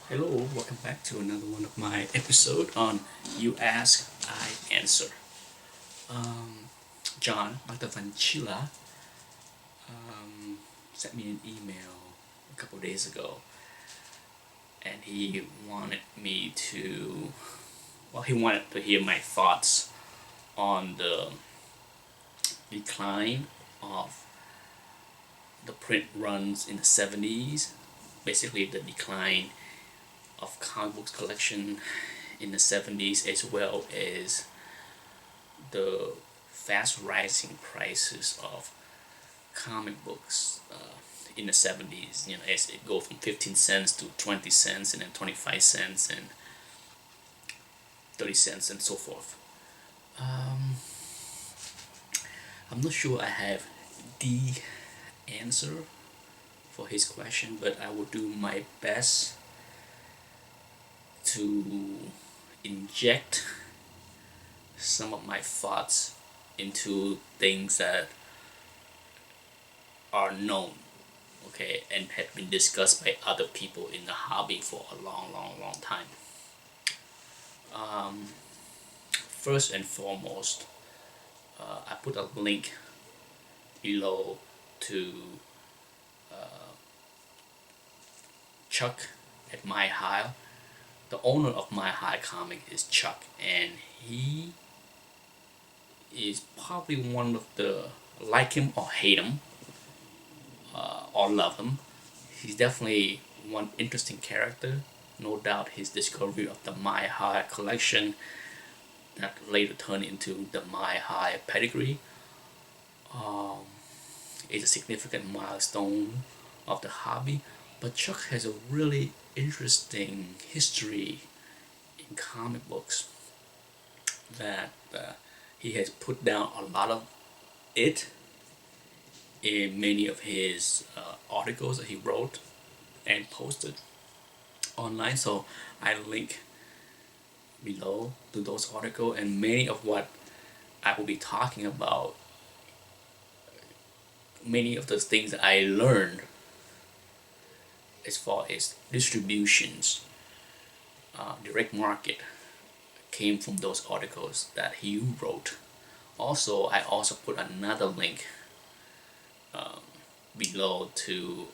Hello, welcome back to another one of my episode on You Ask, I Answer. John, Dr. Vanchila, sent me an email a couple days ago, and he wanted me to, he wanted to hear my thoughts on the decline of the print runs in the 70s, basically the decline of comic books collection in the 70s, as well as the fast rising prices of comic books in the 70s, as it goes from 15 cents to 20 cents and then 25 cents and 30 cents and so forth. I'm not sure I have the answer for his question, but I will do my best to inject some of my thoughts into things that are known, okay, and have been discussed by other people in the hobby for a long time. First and foremost, I put a link below to Chuck at My High. The owner of My High Comic is Chuck, and he is probably one of the, like him or hate him or love him, he's definitely one interesting character. No doubt his discovery of the My High collection that later turned into the My High pedigree is a significant milestone of the hobby. But Chuck has a really interesting history in comic books that he has put down a lot of it in many of his articles that he wrote and posted online. So I link below to those articles, and many of what I will be talking about, many of the things that I learned as far as distributions, direct market, came from those articles that he wrote. Also, I also put another link below to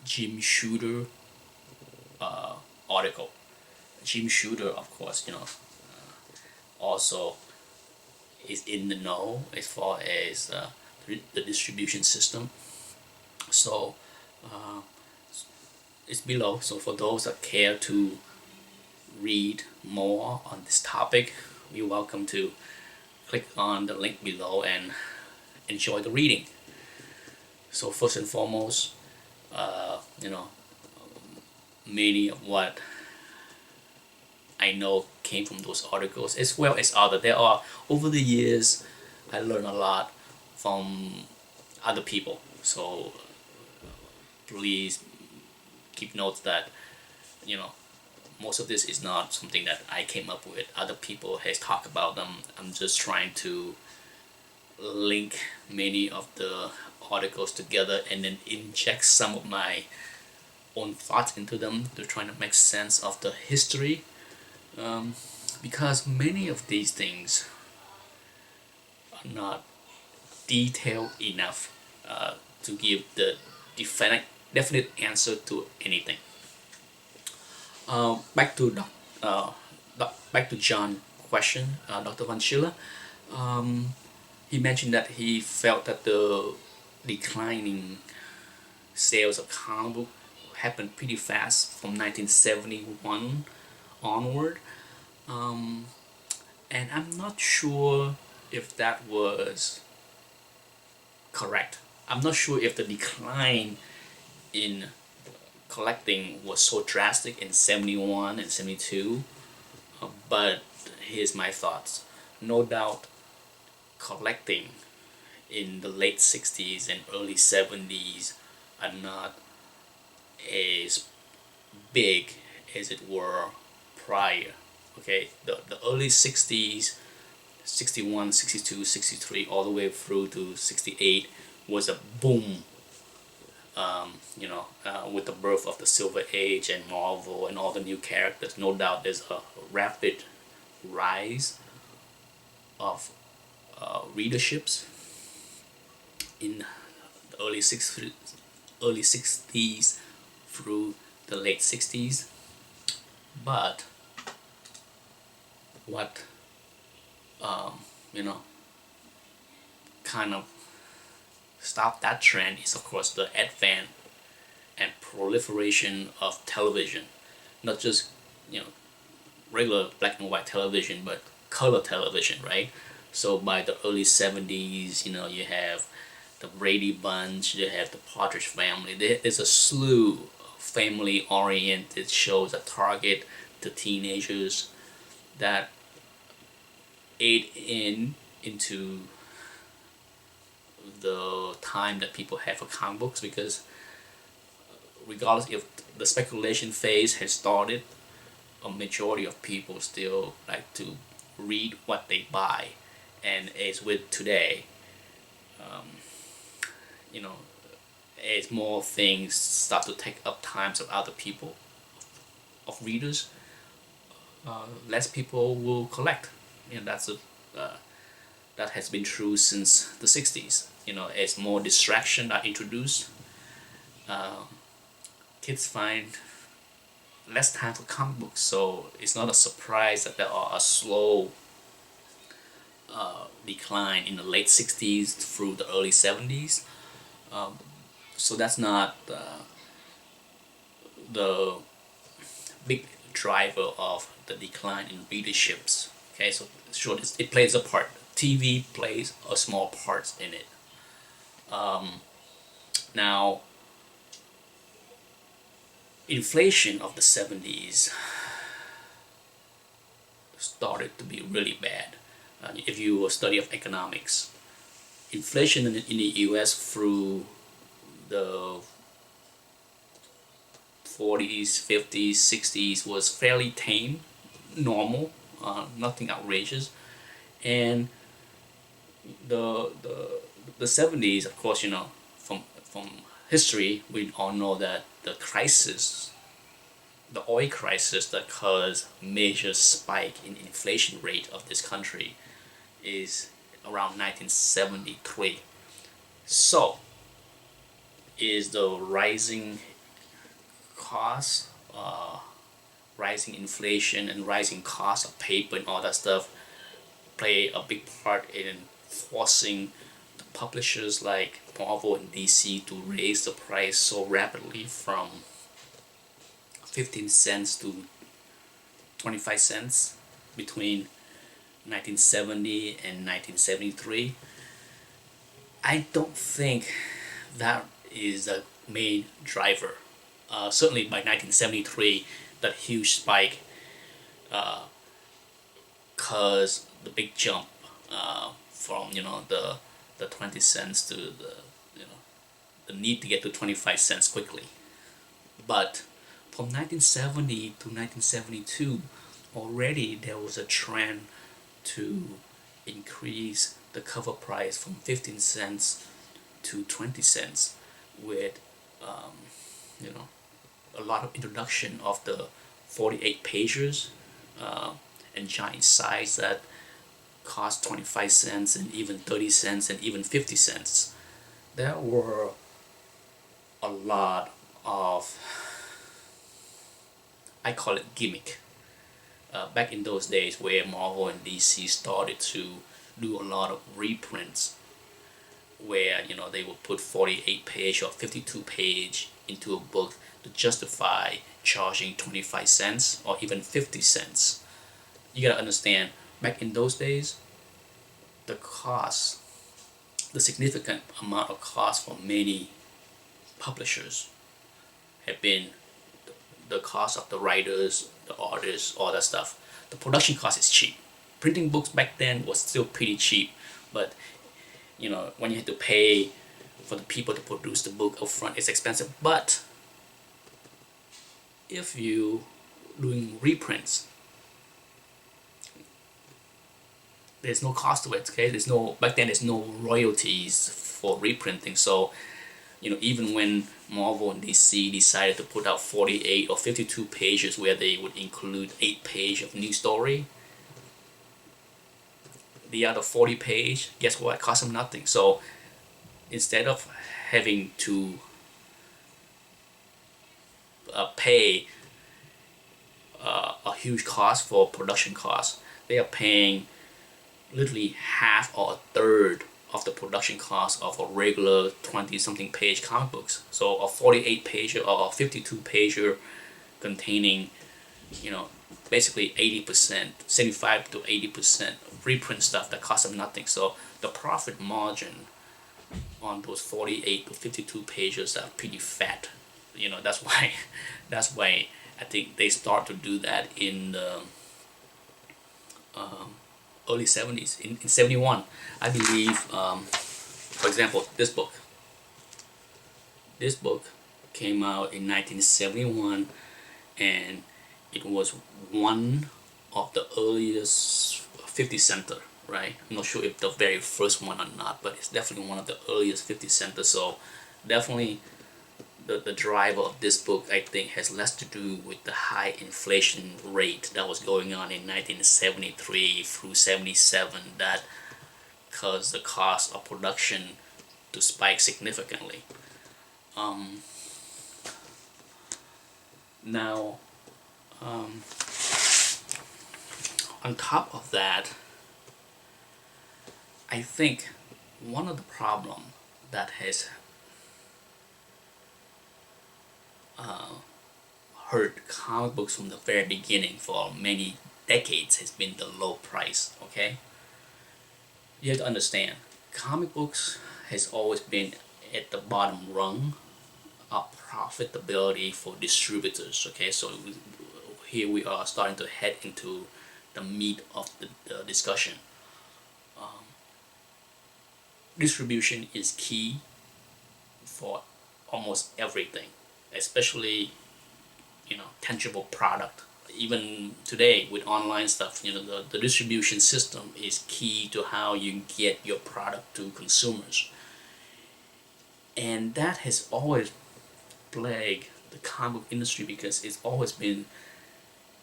Jim Shooter article. Jim Shooter, of course, also is in the know as far as the distribution system. So it's below. So for those that care to read more on this topic, you're welcome to click on the link below and enjoy the reading. So first and foremost, many of what I know came from those articles, as well as other. There are, over the years, I learned a lot from other people. So please keep notes that most of this is not something that I came up with. Other people has talked about them. I'm just trying to link many of the articles together and then inject some of my own thoughts into them to try to make sense of the history, because many of these things are not detailed enough to give the definite answer to anything. Back to back to John question, Dr. Van Schiller. He mentioned that he felt that the declining sales of comic book happened pretty fast from 1971 onward. And I'm not sure if that was correct. I'm not sure if the decline in collecting was so drastic in 71 and 72, but here's my thoughts. No doubt collecting in the late 60s and early 70s are not as big as it were prior. Okay, the early 60s, 61, 62, 63, all the way through to 68 was a boom with the birth of the Silver Age and Marvel and all the new characters, no doubt there's a rapid rise of readerships in the early 60s through the late 60s. But what you know kind of stopped that trend is, of course, the advent and proliferation of television, not just you know regular black and white television, but color television, right? So by the early 70s, you have the Brady Bunch, you have the Partridge Family. There's a slew of family-oriented shows that target the teenagers that aid into the time that people have for comic books, because regardless if the speculation phase has started, a majority of people still like to read what they buy. And as with today, um, you know as more things start to take up times of other people, of readers, less people will collect. That's a that has been true since the 60s. As more distraction are introduced, uh, kids find less time for comic books. So it's not a surprise that there are a slow decline in the late 60s through the early 70s. So that's not the big driver of the decline in readerships. Okay, so sure, it plays a part. TV plays a small part in it. Now, inflation of the 70s started to be really bad. If you study of economics, inflation in the US through the 40s, 50s, 60s was fairly tame, normal, nothing outrageous. And the 70s, of course, from history, we all know that the oil crisis that caused major spike in inflation rate of this country is around 1973. So, is the rising cost, rising inflation, and rising cost of paper and all that stuff play a big part in forcing the publishers like Marvel and DC to raise the price so rapidly from 15 cents to 25 cents between 1970 and 1973? I don't think that is a main driver. Certainly by 1973, that huge spike caused the big jump from the 20 cents to the need to get to 25 cents quickly. But from 1970 to 1972, already there was a trend to increase the cover price from 15 cents to 20 cents, with you know a lot of introduction of the 48 pages and giant size that cost 25 cents and even 30 cents and even 50 cents. There were a lot of, I call it gimmick, back in those days where Marvel and DC started to do a lot of reprints, where they would put 48 page or 52 page into a book to justify charging 25 cents or even 50 cents. You gotta understand, back in those days, the significant amount of cost for many publishers had been the cost of the writers, the artists, all that stuff. The production cost is cheap. Printing books back then was still pretty cheap, but when you had to pay for the people to produce the book upfront, it's expensive. But if you doing reprints, there's no cost to it. Okay, back then there's no royalties for reprinting, so Even when Marvel and DC decided to put out 48 or 52 pages where they would include 8 pages of new story, the other 40 page, guess what, cost them nothing. So instead of having to pay a huge cost for production costs, they are paying literally half or a third of the production cost of a regular 20 something page comic books. So a 48 pager or a 52 pager containing, basically 80%, 75 to 80% reprint stuff that costs them nothing. So the profit margin on those 48 to 52 pages are pretty fat. That's why that's why I think they start to do that in the early 70s. In 71, I believe, for example, this book came out in 1971, and it was one of the earliest 50 center, right? I'm not sure if the very first one or not, but it's definitely one of the earliest 50 center. So definitely the driver of this book, I think, has less to do with the high inflation rate that was going on in 1973 through 77 that caused the cost of production to spike significantly. Now, on top of that, I think one of the problem that has hurt comic books from the very beginning for many decades has been the low price. Okay, you have to understand, comic books has always been at the bottom rung of profitability for distributors. Okay, so here we are starting to head into the meat of the discussion. Distribution is key for almost everything, especially tangible product. Even today with online stuff, the distribution system is key to how you get your product to consumers, and that has always plagued the comic book industry because it's always been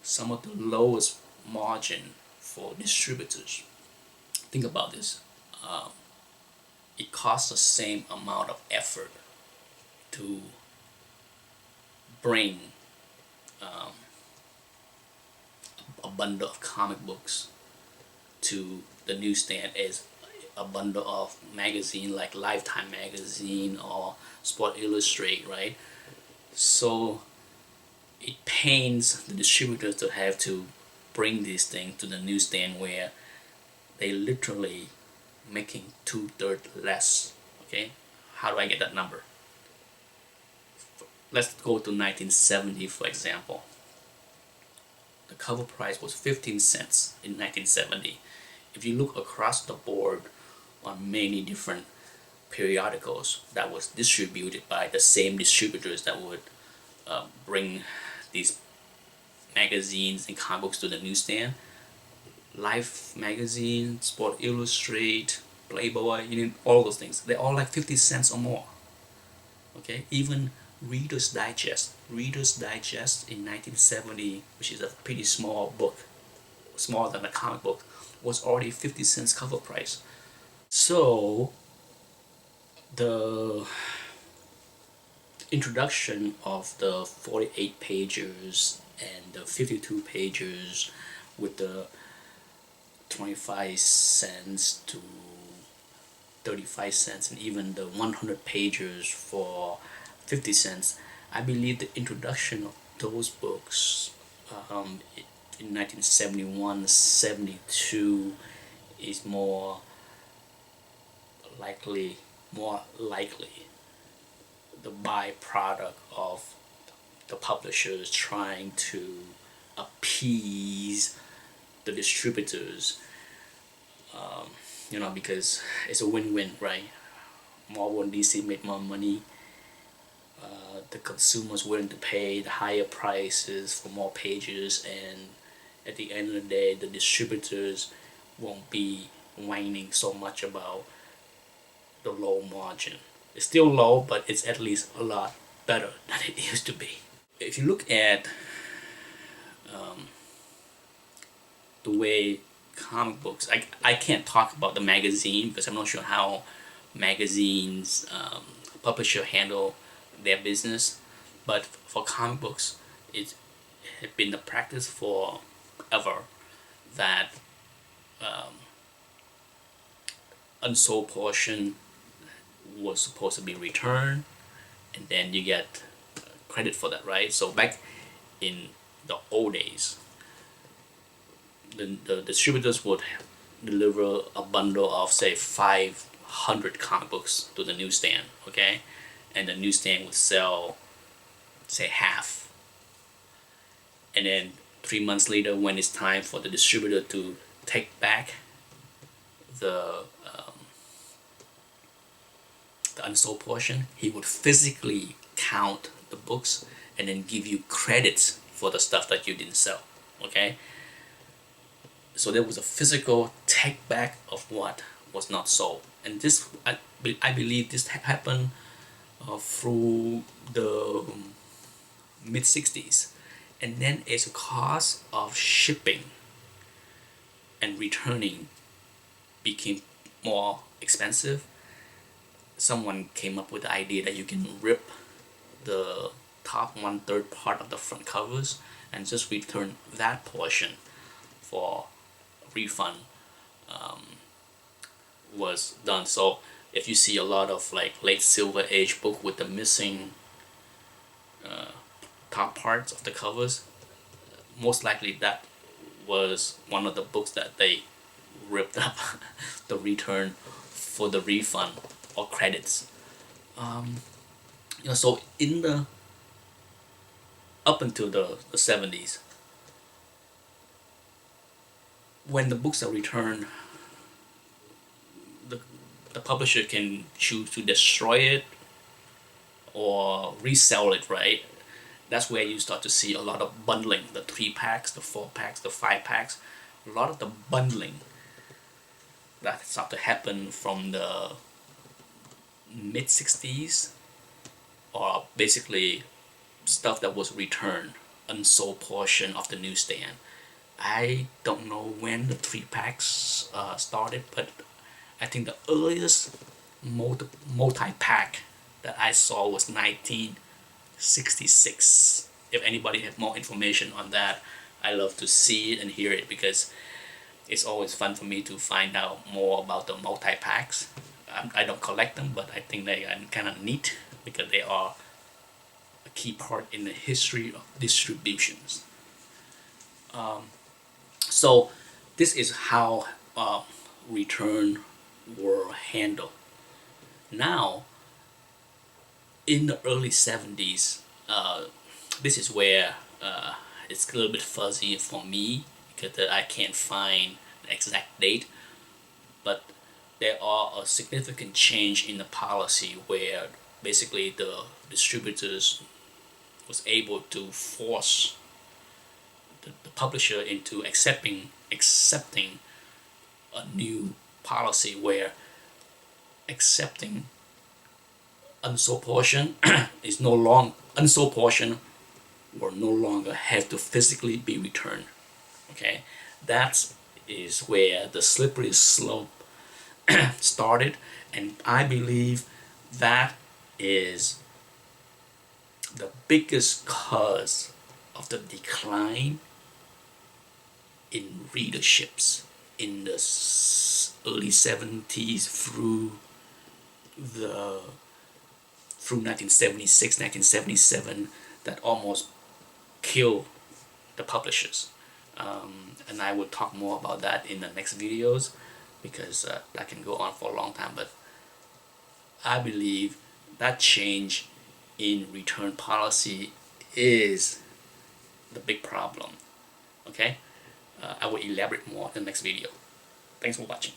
some of the lowest margin for distributors. Think about this. It costs the same amount of effort to bring a bundle of comic books to the newsstand as a bundle of magazine like Lifetime magazine or Sport Illustrated, right? So it pains the distributors to have to bring these things to the newsstand where they literally making 2/3 less. Okay, how do I get that number? Let's go to 1970, for example. The cover price was 15 cents in 1970. If you look across the board on many different periodicals that was distributed by the same distributors that would bring these magazines and comic books to the newsstand, Life magazine, Sport Illustrated, Playboy, all those things, they're all like 50 cents or more. Okay, even Reader's Digest in 1970, which is a pretty small book, smaller than a comic book, was already 50 cents cover price. So the introduction of the 48 pages and the 52 pages with the 25 cents to 35 cents and even the 100 pages for 50 cents, I believe the introduction of those books in 1971, 72 is more likely the byproduct of the publishers trying to appease the distributors, because it's a win-win, right? Marvel and DC make more money. The consumers willing to pay the higher prices for more pages, and at the end of the day, the distributors won't be whining so much about the low margin. It's still low, but it's at least a lot better than it used to be. If you look at the way comic books, I can't talk about the magazine because I'm not sure how magazines publisher handle their business, but for comic books it had been the practice forever that unsold portion was supposed to be returned, and then you get credit for that, right? So back in the old days, the distributors would deliver a bundle of say 500 comic books to the newsstand, okay, and the newsstand would sell say half, and then 3 months later, when it's time for the distributor to take back the unsold portion, he would physically count the books and then give you credits for the stuff that you didn't sell, okay? So there was a physical take back of what was not sold, and this I believe this happened through the mid 60s, and then as a cost of shipping and returning became more expensive, someone came up with the idea that you can rip the top 1/3 part of the front covers and just return that portion for refund. Was done. So if you see a lot of like late Silver Age book with the missing top parts of the covers, most likely that was one of the books that they ripped up the return for the refund or credits. So in the up until the 70s, when the books are returned, the publisher can choose to destroy it or resell it, right? That's where you start to see a lot of bundling, the 3-packs, the 4-packs, the 5-packs. A lot of the bundling that started to happen from the mid 60s, or basically stuff that was returned, unsold portion of the newsstand. I don't know when the 3-packs started, but I think the earliest multi-pack that I saw was 1966. If anybody have more information on that, I love to see it and hear it, because it's always fun for me to find out more about the multi-packs. I don't collect them, but I think they are kind of neat because they are a key part in the history of distributions. So this is how return were handled. Now, in the early 70s, this is where it's a little bit fuzzy for me because I can't find the exact date, but there are a significant change in the policy where basically the distributors was able to force the publisher into accepting a new policy where accepting unsold portion is no longer unsold portion will no longer have to physically be returned. Okay, that is where the slippery slope started, and I believe that is the biggest cause of the decline in readerships in the early 70s through 1976, 1977, that almost killed the publishers. And I will talk more about that in the next videos, because that can go on for a long time. But I believe that change in return policy is the big problem. Okay, I will elaborate more in the next video. Thanks for watching.